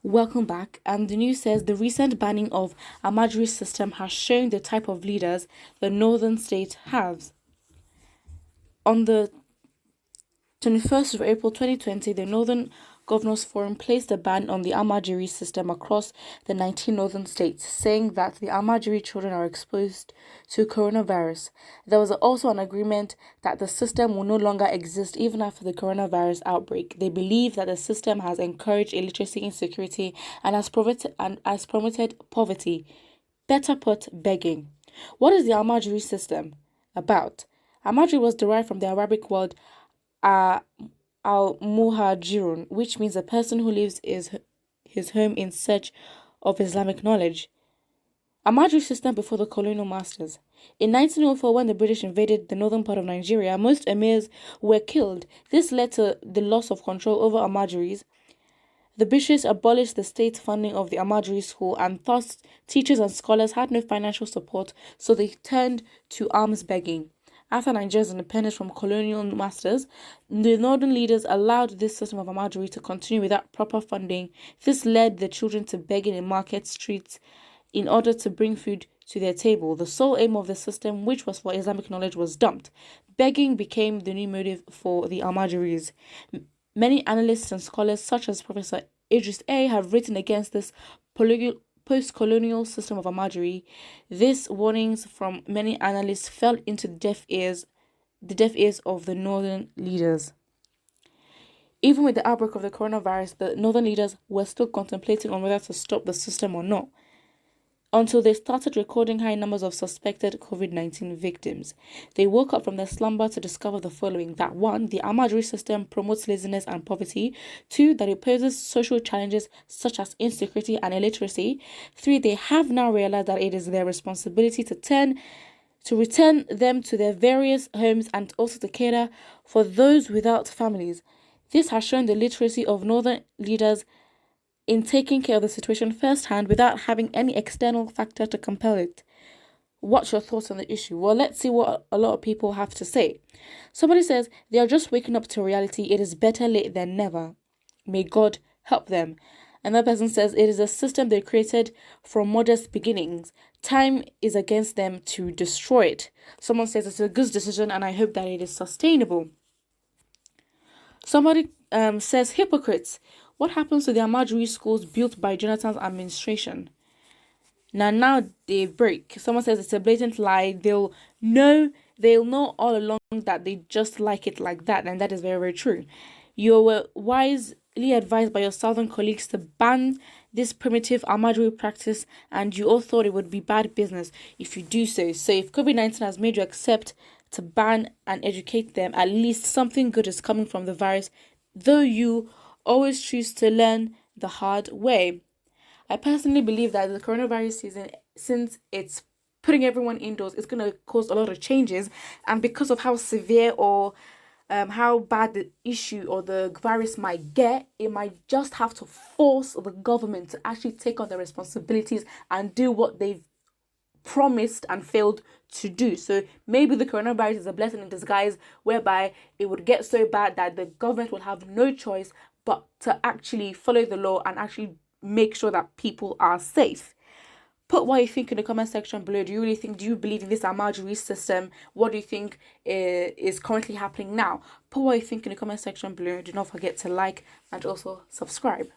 Welcome back. And the news says the recent banning of Almaljiri system has shown the type of leaders the northern state has. On the 21st of April 2020, the Northern Governors Forum placed a ban on the Almaljiri system across the 19 northern states, saying that the Almaljiri children are exposed to coronavirus. There was also an agreement that the system will no longer exist even after the coronavirus outbreak. They believe that the system has encouraged illiteracy, insecurity, and has promoted poverty. Better put, begging. What is the Almaljiri system about? Almaljiri was derived from the Arabic word Almuhajirun, which means a person who leaves his home in search of Islamic knowledge. Almaljiri system before the colonial masters. In 1904, when the British invaded the northern part of Nigeria, most emirs were killed. This led to the loss of control over Almaljiris. The British abolished the state funding of the Almaljiri school, and thus teachers and scholars had no financial support, so they turned to alms begging. After Nigeria's independence from colonial masters, the northern leaders allowed this system of Almaljiri to continue without proper funding. This led the children to begging in market streets in order to bring food to their table. The sole aim of the system, which was for Islamic knowledge, was dumped. Begging became the new motive for the Almaljiris. Many analysts and scholars, such as Professor Idris A., have written against this post-colonial system of Almaljiri. These warnings from many analysts fell into the deaf ears of the northern leaders. Even with the outbreak of the coronavirus, the northern leaders were still contemplating on whether to stop the system or not, until they started recording high numbers of suspected COVID-19 victims. They woke up from their slumber to discover the following: that 1. The Almaljiri system promotes laziness and poverty. 2. That it poses social challenges such as insecurity and illiteracy. 3. They have now realized that it is their responsibility to return them to their various homes and also to cater for those without families. This has shown the literacy of northern leaders in taking care of the situation firsthand without having any external factor to compel it. What's your thoughts on the issue? Well, let's see what a lot of people have to say. Somebody says they are just waking up to reality. It is better late than never. May God help them. Another person says it is a system they created from modest beginnings. Time is against them to destroy it. Someone says it's a good decision and I hope that it is sustainable. Somebody says hypocrites. What happens to the Almaljiri schools built by Jonathan's administration? Now they break. Someone says it's a blatant lie. They'll know all along that they just like it like that, and that is very, very true. You were wisely advised by your southern colleagues to ban this primitive Almaljiri practice, and you all thought it would be bad business if you do so. So if COVID-19 has made you accept to ban and educate them, at least something good is coming from the virus, though you always choose to learn the hard way. I personally believe that the coronavirus season, since it's putting everyone indoors, it's going to cause a lot of changes. And because of how severe or how bad the issue or the virus might get, it might just have to force the government to actually take on their responsibilities and do what they've promised and failed to do. So maybe the coronavirus is a blessing in disguise, whereby it would get so bad that the government will have no choice but to actually follow the law and actually make sure that people are safe. Put what you think in the comment section below. Do you believe in this Almaljiri system? What do you think is currently happening now? Put what you think in the comment section below. Do not forget to like and also subscribe.